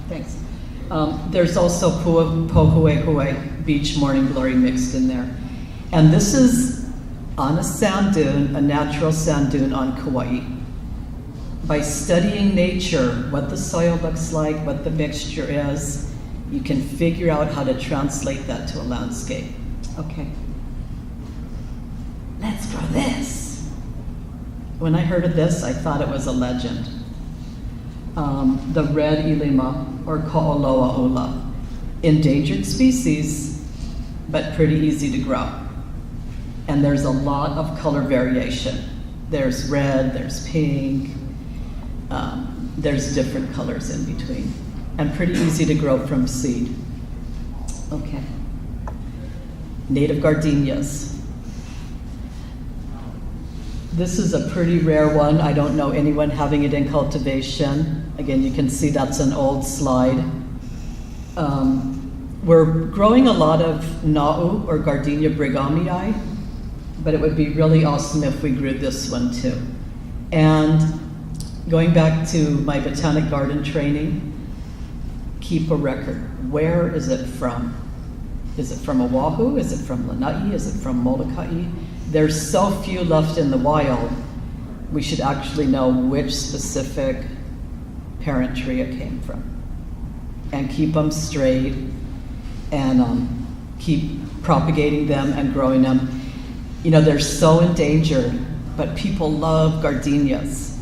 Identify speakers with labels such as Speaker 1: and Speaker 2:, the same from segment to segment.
Speaker 1: Thanks. There's also Pohuehue Beach Morning Glory mixed in there. And this is on a sand dune, a natural sand dune on Kauai. By studying nature, what the soil looks like, what the mixture is, you can figure out how to translate that to a landscape. Okay. Let's grow this. When I heard of this, I thought it was a legend. The red ilima, or ko'oloaula. Endangered species, but pretty easy to grow. And there's a lot of color variation. There's red, there's pink, there's different colors in between. And pretty easy to grow from seed. Okay. Native gardenias. This is a pretty rare one. I don't know anyone having it in cultivation. Again, you can see that's an old slide. We're growing a lot of na'u, or Gardenia brighamiae, but it would be really awesome if we grew this one too. And going back to my botanic garden training, keep a record. Where is it from? Is it from Oahu? Is it from Lanai? Is it from Molokai? There's so few left in the wild, we should actually know which specific parent tree it came from. And keep them straight, and keep propagating them and growing them. You know, they're so endangered, but people love gardenias.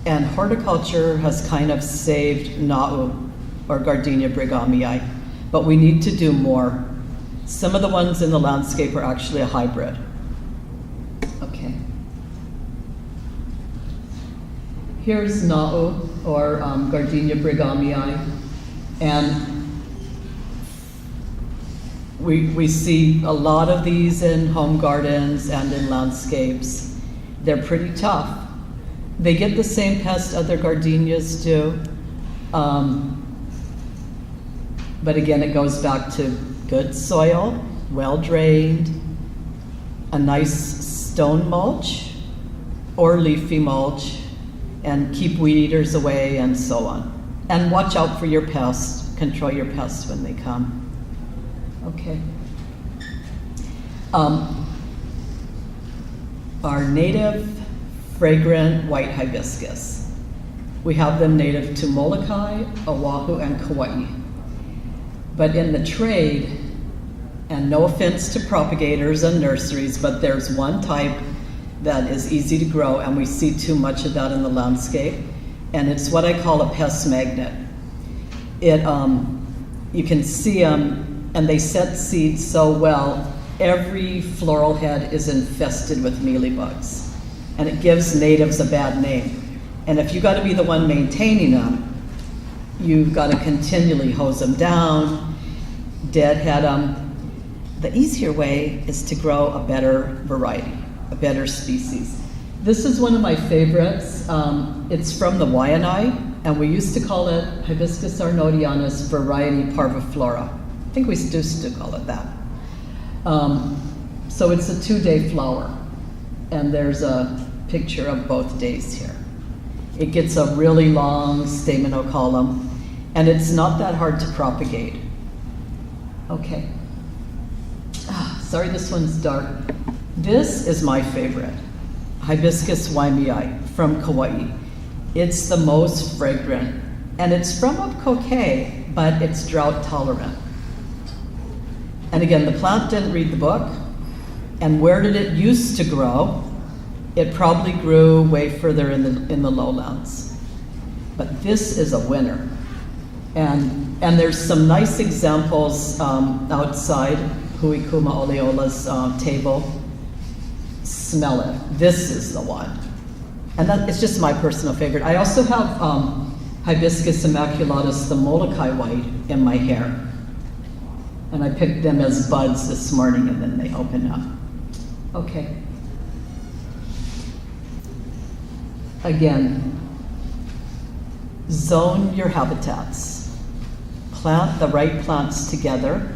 Speaker 1: And horticulture has kind of saved na'u, or Gardenia brighamiae, but we need to do more. Some of the ones in the landscape are actually a hybrid. Okay. Here's na'u, or Gardenia brighamiae, and we see a lot of these in home gardens and in landscapes. They're pretty tough. They get the same pest other gardenias do, but again, it goes back to good soil, well drained, a nice stone mulch or leafy mulch, and keep weed eaters away and so on. And watch out for your pests, control your pests when they come. Okay. Our native fragrant white hibiscus. We have them native to Molokai, Oahu, and Kauai. But in the trade, and no offense to propagators and nurseries, but there's one type that is easy to grow, and we see too much of that in the landscape, and it's what I call a pest magnet. You can see them, and they set seeds so well, every floral head is infested with mealybugs, and it gives natives a bad name. And if you got to be the one maintaining them, you've got to continually hose them down, deadhead them. The easier way is to grow a better variety, a better species. This is one of my favorites. It's from the Waianae, and we used to call it Hibiscus arnodianus variety parviflora. I think we used to call it that. So it's a 2-day flower, and there's a picture of both days here. It gets a really long stamenocolumn, and it's not that hard to propagate. Okay. Sorry, this one's dark. This is my favorite, Hibiscus waimei from Kauai. It's the most fragrant, and it's from Upkoke, but it's drought tolerant. And again, the plant didn't read the book, and where did it used to grow? It probably grew way further in the lowlands. But this is a winner. And there's some nice examples outside Huikuma Oleola's table. Smell it. This is the one. And it's just my personal favorite. I also have Hibiscus immaculatus, the Molokai white, in my hair. And I picked them as buds this morning, and then they open up. Okay. Again, zone your habitats. Plant the right plants together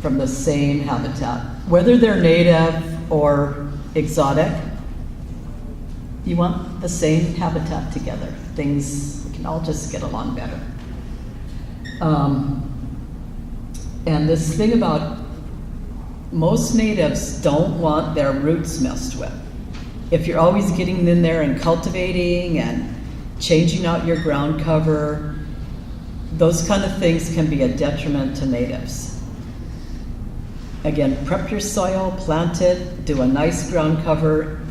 Speaker 1: from the same habitat. Whether they're native or exotic, you want the same habitat together. We can all just get along better. And this thing about most natives don't want their roots messed with. If you're always getting in there and cultivating and changing out your ground cover, those kind of things can be a detriment to natives. Again, prep your soil, plant it, do a nice ground cover.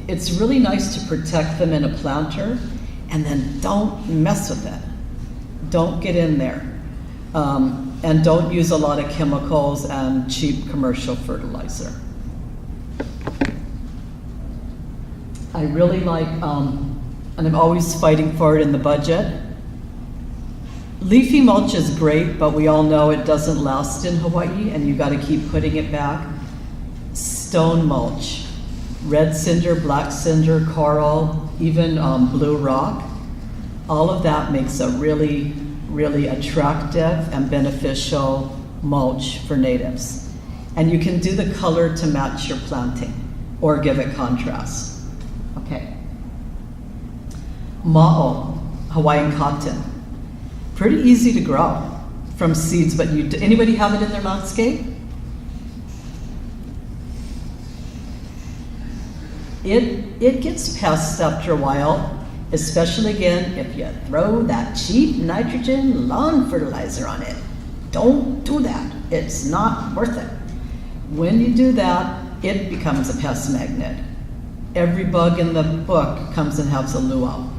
Speaker 1: It's really nice to protect them in a planter, and then don't mess with it. Don't get in there. And don't use a lot of chemicals and cheap commercial fertilizer. I really like, and I'm always fighting for it in the budget. Leafy mulch is great, but we all know it doesn't last in Hawaii, and you got to keep putting it back. Stone mulch, red cinder, black cinder, coral, even blue rock, all of that makes a really, really attractive and beneficial mulch for natives. And you can do the color to match your planting or give it contrast. Okay. Ma'o, Hawaiian cotton. Pretty easy to grow from seeds, but anybody have it in their landscape? It gets pests after a while, especially again if you throw that cheap nitrogen lawn fertilizer on it. Don't do that. It's not worth it. When you do that, it becomes a pest magnet. Every bug in the book comes and has a luau.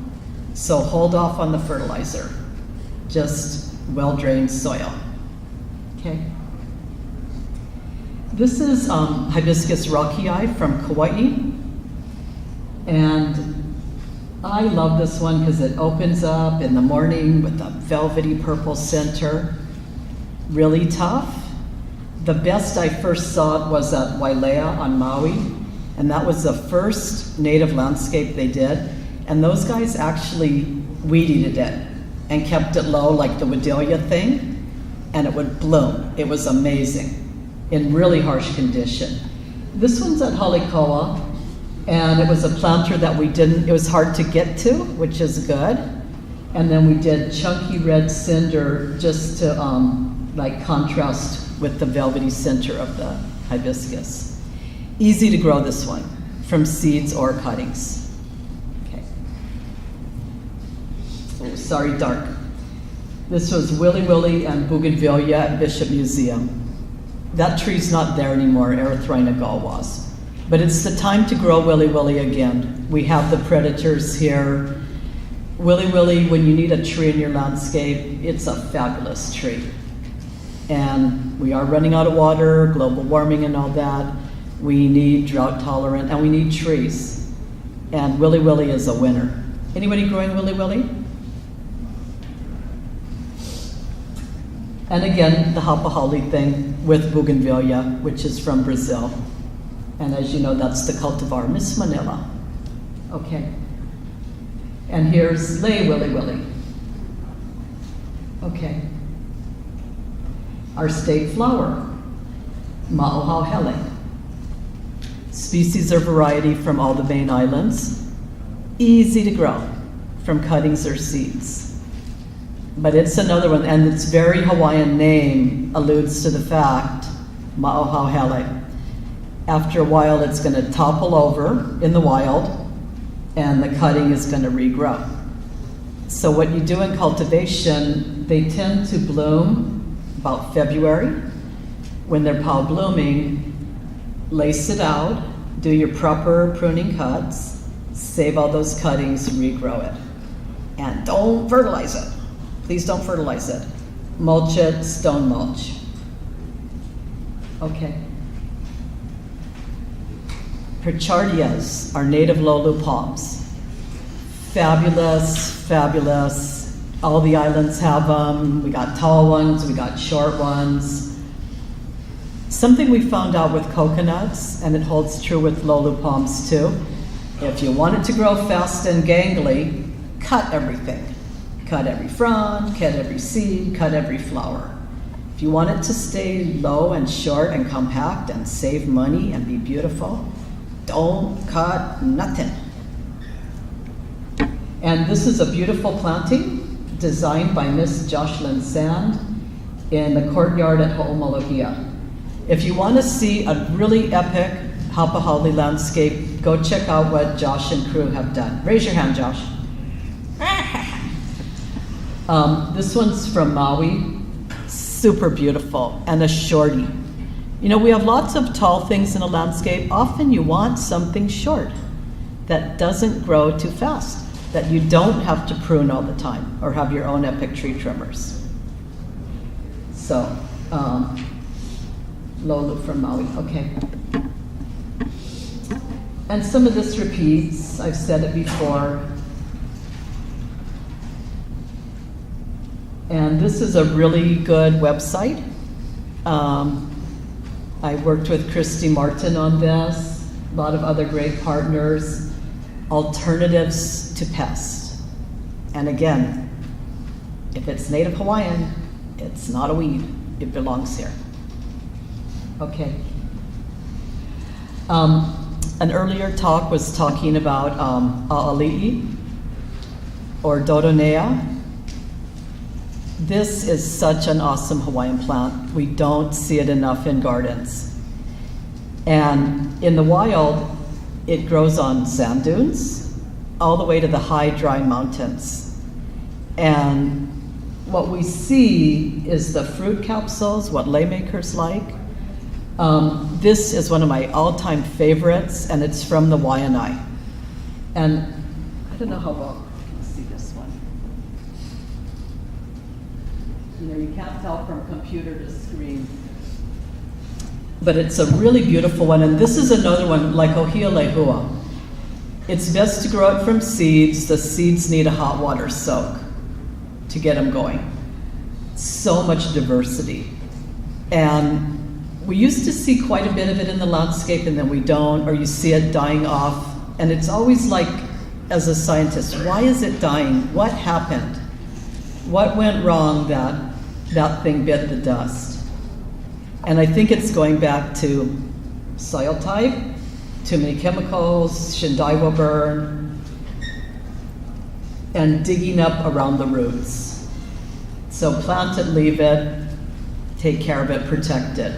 Speaker 1: So hold off on the fertilizer. Just well-drained soil. Okay. This is Hibiscus rockii from Kauai. And I love this one because it opens up in the morning with a velvety purple center. Really tough. The best I first saw it was at Wailea on Maui, and that was the first native landscape they did. And those guys actually weed-eated it and kept it low like the Wedelia thing, and it would bloom. It was amazing in really harsh condition. This one's at Halikoa, and it was a planter that it was hard to get to, which is good. And then we did chunky red cinder just to like contrast with the velvety center of the hibiscus. Easy to grow this one from seeds or cuttings. Okay. Oh, sorry, dark. This was Willy Willy and Bougainvillea at Bishop Museum. That tree's not there anymore, Erythrina gall was. But it's the time to grow Willy Willy again. We have the predators here. Willy Willy, when you need a tree in your landscape, it's a fabulous tree. And we are running out of water, global warming and all that. We need drought tolerant, and we need trees. And Willy Willy is a winner. Anybody growing Willy Willy? And again, the hapahali thing with Bougainvillea, which is from Brazil. And as you know, that's the cultivar, Miss Manila. Okay. And here's lei Willy Willy. Okay. Our state flower, Ma'ohauhele. Species or variety from all the main islands. Easy to grow from cuttings or seeds. But it's another one, and its very Hawaiian name alludes to the fact, Ma'ohauhele. After a while, it's going to topple over in the wild, and the cutting is going to regrow. So what you do in cultivation, they tend to bloom about February. When they're pau blooming, lace it out, do your proper pruning cuts, save all those cuttings, regrow it. And don't fertilize it. Please don't fertilize it. Mulch it, stone mulch. Okay. Perchardias are native lolu palms. Fabulous, fabulous. All the islands have them. We got tall ones, we got short ones. Something we found out with coconuts, and it holds true with lolu palms too. If you want it to grow fast and gangly, cut everything. Cut every frond, cut every seed, cut every flower. If you want it to stay low and short and compact and save money and be beautiful, don't cut nothing. And this is a beautiful planting designed by Miss Jocelyn Sand in the courtyard at Ho'omalohia. If you want to see a really epic Hapa'auli landscape, go check out what Josh and crew have done. Raise your hand, Josh. This one's from Maui. Super beautiful, and a shorty. You know, we have lots of tall things in a landscape. Often you want something short that doesn't grow too fast, that you don't have to prune all the time or have your own epic tree trimmers. So, Lolu from Maui, okay. And some of this repeats, I've said it before. And this is a really good website. I worked with Christy Martin on this, a lot of other great partners. Alternatives to pest. And again, if it's native Hawaiian, it's not a weed, it belongs here. Okay. An earlier talk was talking about a'ali'i, or dodonea. This is such an awesome Hawaiian plant. We don't see it enough in gardens. And in the wild, it grows on sand dunes all the way to the high, dry mountains. And what we see is the fruit capsules, what laymakers like. This is one of my all-time favorites, and it's from the Waianae. And I don't know how well you can see this one. You know, you can't tell from computer to screen. But it's a really beautiful one, and this is another one like Ohia Lehua. It's best to grow it from seeds. The seeds need a hot water soak to get them going. So much diversity. And we used to see quite a bit of it in the landscape, and then we don't, or you see it dying off. And it's always like, as a scientist, why is it dying? What happened? What went wrong that that thing bit the dust? And I think it's going back to soil type, too many chemicals, Shindaiwa burn, and digging up around the roots. So plant it, leave it, take care of it, protect it.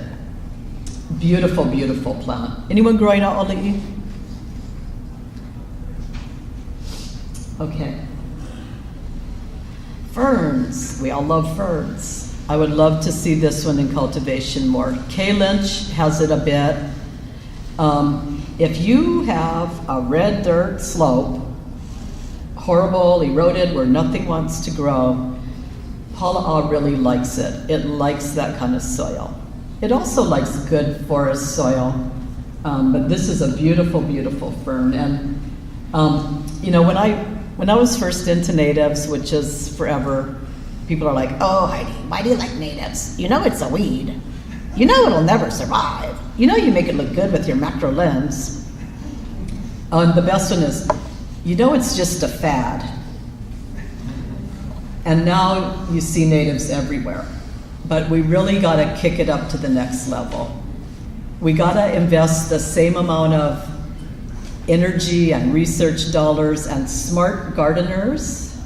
Speaker 1: Beautiful, beautiful plant. Anyone growing a'ali'i? Okay. Ferns, we all love ferns. I would love to see this one in cultivation more. Kay Lynch has it a bit. If you have a red dirt slope, horrible, eroded, where nothing wants to grow, pala'a really likes it. It likes that kind of soil. It also likes good forest soil, but this is a beautiful, beautiful fern. And you know, when I was first into natives, which is forever, people are like, "Oh, Heidi, why do you like natives? You know it's a weed. You know it'll never survive. You know you make it look good with your macro lens." And the best one is, you know it's just a fad. And now you see natives everywhere. But we really gotta kick it up to the next level. We gotta invest the same amount of energy and research dollars and smart gardeners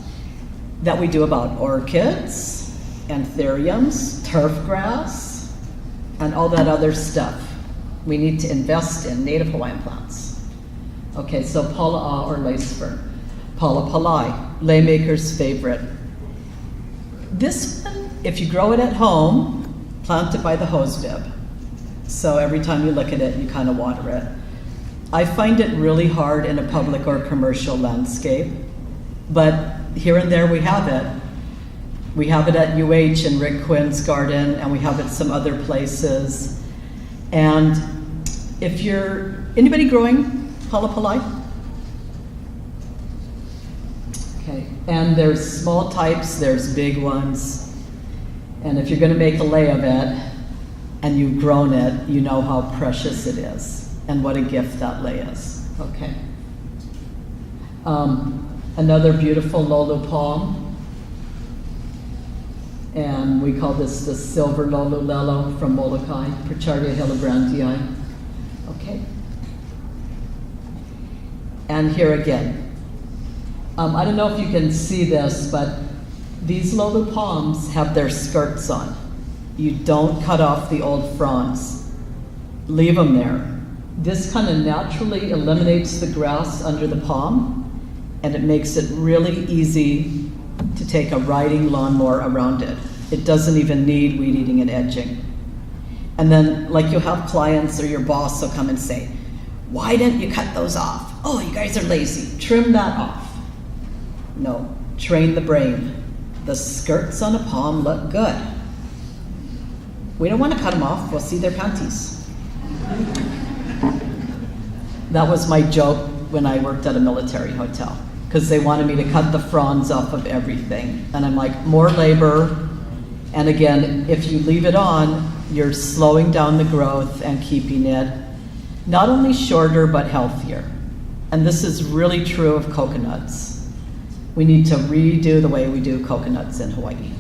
Speaker 1: that we do about orchids, anthuriums, turf grass, and all that other stuff. We need to invest in native Hawaiian plants. Okay, so pala'a or lace fern. Palapalai, laymaker's favorite. This one, if you grow it at home, plant it by the hose bib. So every time you look at it, you kind of water it. I find it really hard in a public or commercial landscape, but here and there we have it. We have it at UH in Rick Quinn's garden, and we have it some other places. And if you're, anybody growing palapalai? Okay, and there's small types, there's big ones. And if you're gonna make a lei of it, and you've grown it, you know how precious it is, and what a gift that lei is, okay? Another beautiful lolu palm. And we call this the silver lolu lelo from Molokai, Prochardia hillebrandtii. Okay. And here again. I don't know if you can see this, but These lower palms have their skirts on. You don't cut off the old fronds. Leave them there. This kind of naturally eliminates the grass under the palm, and it makes it really easy to take a riding lawnmower around it. It doesn't even need weed eating and edging. And then, like, you'll have clients or your boss will come and say, why didn't you cut those off? Oh, you guys are lazy. Trim that off. No, train the brain. The skirts on a palm look good. We don't want to cut them off. We'll see their panties. That was my joke when I worked at a military hotel, because they wanted me to cut the fronds off of everything. And I'm like, more labor. And again, if you leave it on, you're slowing down the growth and keeping it not only shorter, but healthier. And this is really true of coconuts. We need to redo the way we do coconuts in Hawaii.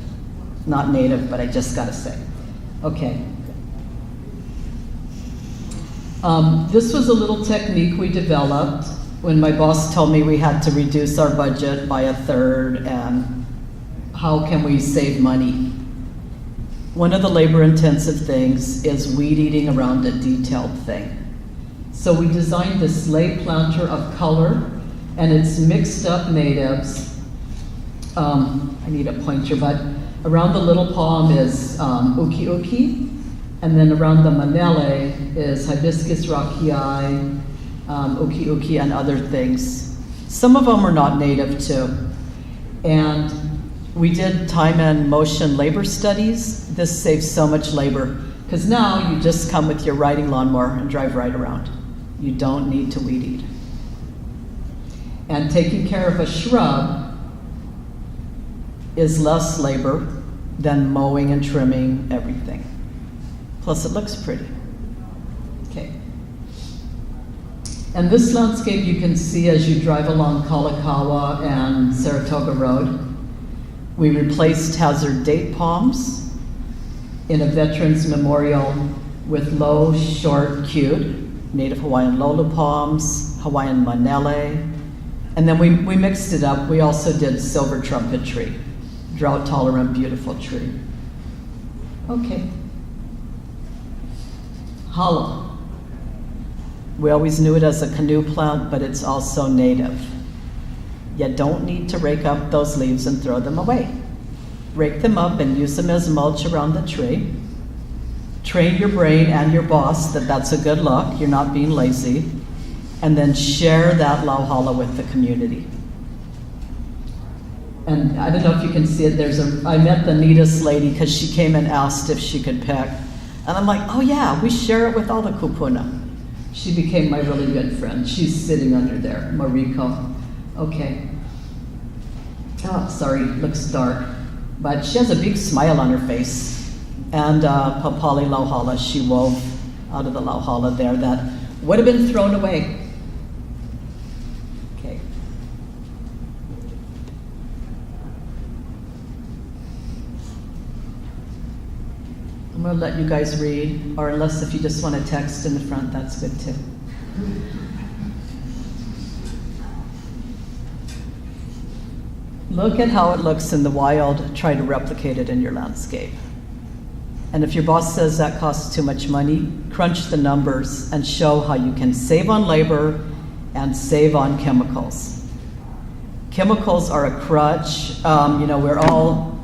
Speaker 1: Not native, but I just gotta say. Okay. This was a little technique we developed when my boss told me we had to reduce our budget by 1/3 and how can we save money. One of the labor-intensive things is weed eating around a detailed thing. So we designed this lay planter of color, and it's mixed up natives. I need a pointer, but around the little palm is uki uki, and then around the manele is hibiscus rockii, uki uki, and other things. Some of them are not native too. And we did time and motion labor studies. This saves so much labor, because now you just come with your riding lawnmower and drive right around. You don't need to weed eat. And taking care of a shrub is less labor than mowing and trimming everything. Plus it looks pretty. Okay. And this landscape you can see as you drive along Kalakaua and Saratoga Road. We replaced hazard date palms in a veterans memorial with low, short, cute native Hawaiian lolu palms, Hawaiian manele, and then we mixed it up. We also did silver trumpet tree, drought tolerant, beautiful tree. Okay. Hala. We always knew it as a canoe plant, but it's also native. You don't need to rake up those leaves and throw them away. Rake them up and use them as mulch around the tree. Train your brain and your boss that that's a good look, you're not being lazy, and then share that lauhala with the community. And I don't know if you can see it, I met the neatest lady because she came and asked if she could pick. And I'm like, oh yeah, we share it with all the kupuna. She became my really good friend. She's sitting under there, Mariko. Okay. Oh, sorry, looks dark. But she has a big smile on her face. And papali lauhala she wove out of the lauhala there that would have been thrown away. Okay. I'm going to let you guys read, or unless if you just want to text in the front, that's good too. Look at how it looks in the wild. Try to replicate it in your landscape. And if your boss says that costs too much money, crunch the numbers and show how you can save on labor and save on chemicals. Chemicals are a crutch. We're all,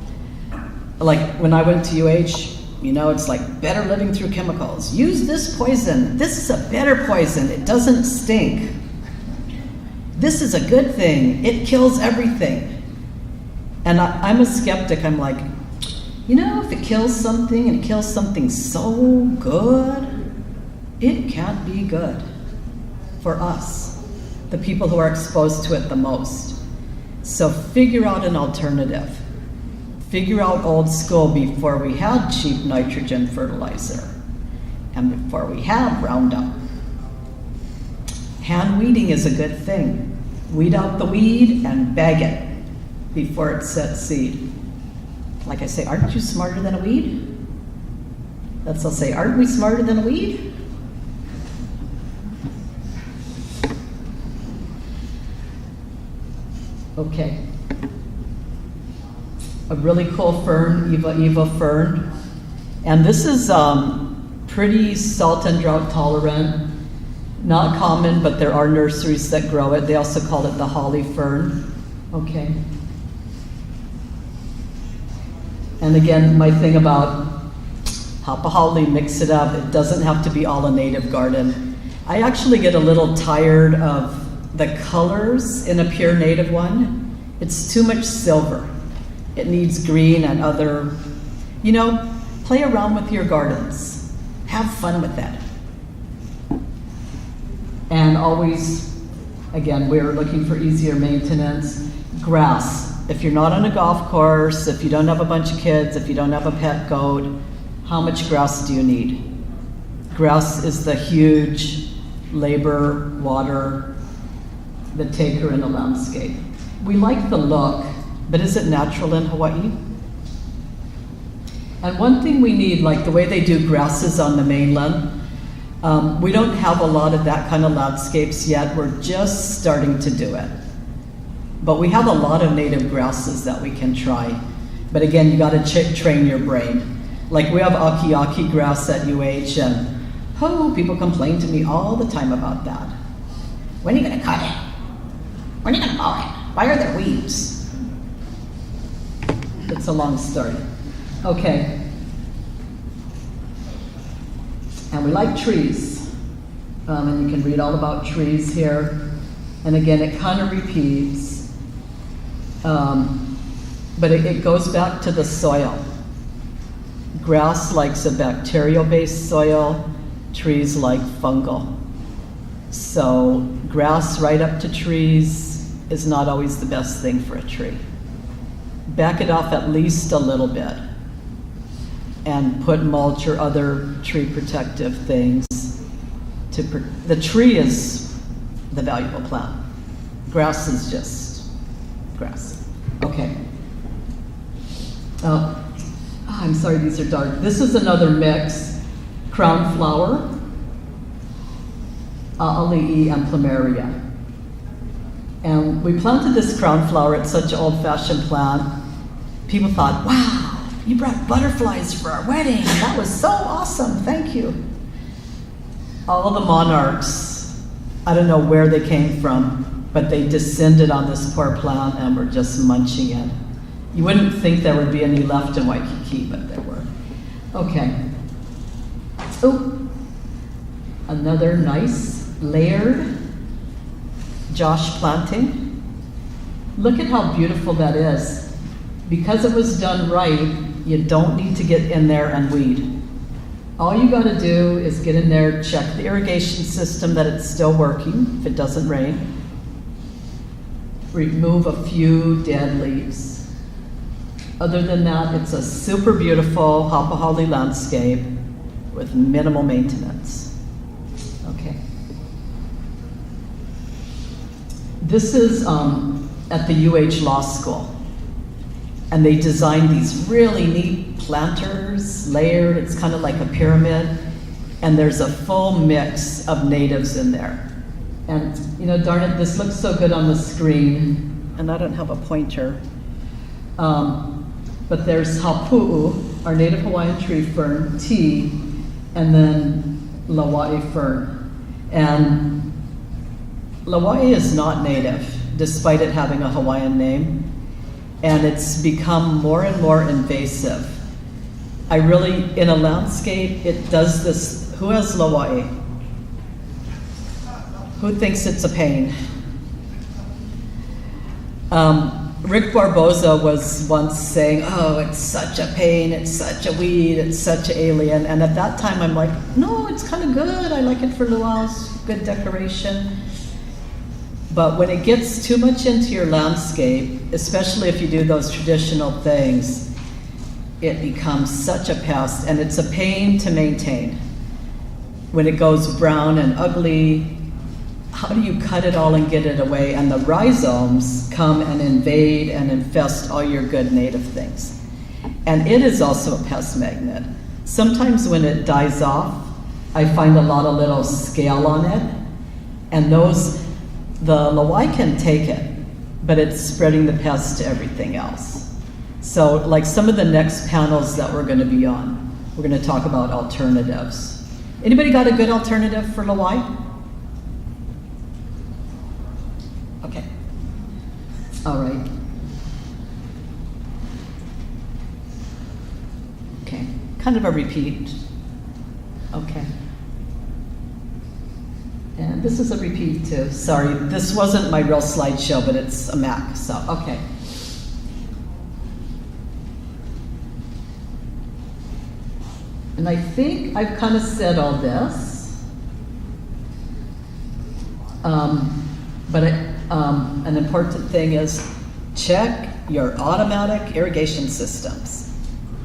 Speaker 1: like when I went to UH, it's like better living through chemicals. Use this poison. This is a better poison. It doesn't stink. This is a good thing. It kills everything. And I'm a skeptic. I'm like, if it kills something and it kills something so good, it can't be good for us, the people who are exposed to it the most. So figure out an alternative. Figure out old school before we had cheap nitrogen fertilizer and before we had Roundup. Hand weeding is a good thing. Weed out the weed and bag it before it sets seed. Like I say, aren't you smarter than a weed? That's I'll say, aren't we smarter than a weed? Okay. a really cool fern, Eva fern. And this is pretty salt and drought tolerant. Not common, but there are nurseries that grow it. They also call it the holly fern. Okay. And again, my thing about hapa holly, mix it up. It doesn't have to be all a native garden. I actually get a little tired of the colors in a pure native one. It's too much silver. It needs green and other, play around with your gardens. Have fun with that. And always, again, we're looking for easier maintenance. Grass. If you're not on a golf course, if you don't have a bunch of kids, if you don't have a pet goat, how much grass do you need? Grass is the huge labor, water, the taker in a landscape. We like the look, but is it natural in Hawaii? And one thing we need, like the way they do grasses on the mainland, we don't have a lot of that kind of landscapes yet. We're just starting to do it. But we have a lot of native grasses that we can try. But again, you gotta train your brain. Like we have aki grass at UH, and people complain to me all the time about that. When are you gonna cut it? When are you gonna mow it? Why are there weeds? It's a long story. Okay. And we like trees. And you can read all about trees here. And again, it kind of repeats. But it goes back to the soil. Grass likes a bacterial-based soil. Trees like fungal. So grass right up to trees is not always the best thing for a tree. Back it off at least a little bit and put mulch or other tree protective things. The tree is the valuable plant. Grass is just grass. Okay. I'm sorry, these are dark. This is another mix. Crown flower, A'ali'i and plumeria. And we planted this crown flower. It's such an old-fashioned plant. People thought, wow, you brought butterflies for our wedding. That was so awesome, thank you. All the monarchs, I don't know where they came from, but they descended on this poor plant and were just munching it. You wouldn't think there would be any left in Waikiki, but there were. Okay. Oh, another nice layered Josh planting. Look at how beautiful that is. Because it was done right, you don't need to get in there and weed. All you gotta do is get in there, check the irrigation system that it's still working, if it doesn't rain. Remove a few dead leaves. Other than that, it's a super beautiful hapa holly landscape with minimal maintenance. Okay. This is at the UH Law School. And they designed these really neat planters, layered. It's kind of like a pyramid. And there's a full mix of natives in there. And darn it, this looks so good on the screen. And I don't have a pointer. But there's hapu'u, our native Hawaiian tree fern, tea, and then Lawai fern. And Lawai is not native, despite it having a Hawaiian name. And it's become more and more invasive. In a landscape, it does this. Who has Lawai? Who thinks it's a pain? Rick Barboza was once saying, oh, it's such a pain, it's such a weed, it's such an alien. And at that time, I'm like, no, it's kind of good. I like it for luau's, good decoration. But when it gets too much into your landscape, especially if you do those traditional things, it becomes such a pest, and it's a pain to maintain. When it goes brown and ugly, how do you cut it all and get it away? And the rhizomes come and invade and infest all your good native things. And it is also a pest magnet. Sometimes when it dies off, I find a lot of little scale on it, and the lawai can take it, but it's spreading the pest to everything else. So like some of the next panels that we're gonna be on, we're gonna talk about alternatives. Anybody got a good alternative for Lawai? Okay. All right. Okay, kind of a repeat. Okay. And this is a repeat too. Sorry, this wasn't my real slideshow, but it's a Mac, so, okay. And I think I've kind of said all this. But an important thing is check your automatic irrigation systems.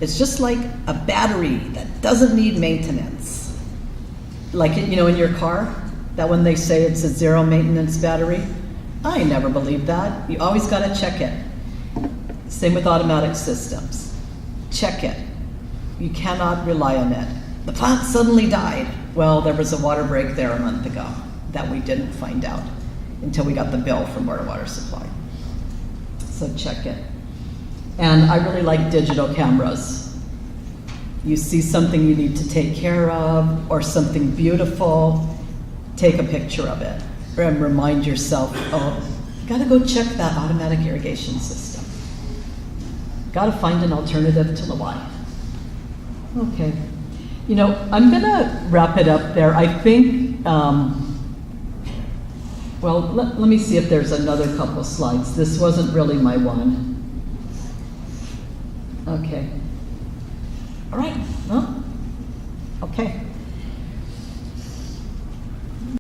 Speaker 1: It's just like a battery that doesn't need maintenance. Like, you know, in your car, that when they say it's a zero maintenance battery, I never believed that. You always got to check it. Same with automatic systems. Check it. You cannot rely on it. The plant suddenly died. Well, there was a water break there a month ago that we didn't find out until we got the bill from Board of Water Supply. So check it. And I really like digital cameras. You see something you need to take care of or something beautiful, take a picture of it and remind yourself, oh, you gotta go check that automatic irrigation system. Gotta find an alternative to Lawai. Okay. You know, I'm gonna wrap it up there. I think, well, let me see if there's another couple slides. This wasn't really my one. Okay. All right, well, okay.